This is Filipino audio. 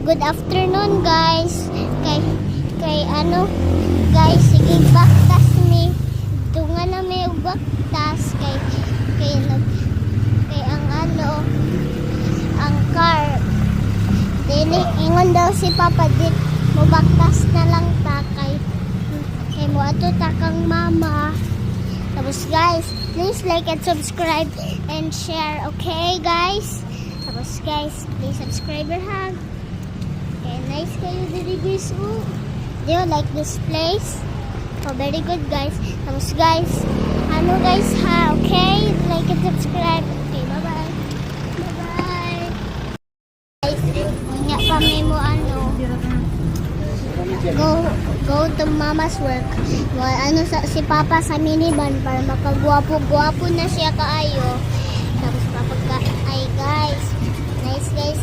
good afternoon guys. Kay ano guys, sige baktas ni. Dunga na may baktas kay ang ano ang car. Dili ingon daw si Papa dit mo baktas na lang ta kay mo ato ta kang mama. Tapos guys, please like and subscribe and share, okay guys? Tapos guys, please subscribe ha. Okay, nice kayo diri guys. Do you like this place? Oh, very good guys. Tapos guys, ano guys ha, okay? Like and subscribe. Okay, bye-bye. Bye-bye. Guys, nga pa may mo ano. Go to mama's work. Well, ano si Papa sa minivan para makagwapo-gwapo na siya kaayo. Tapos ay guys, nice guys.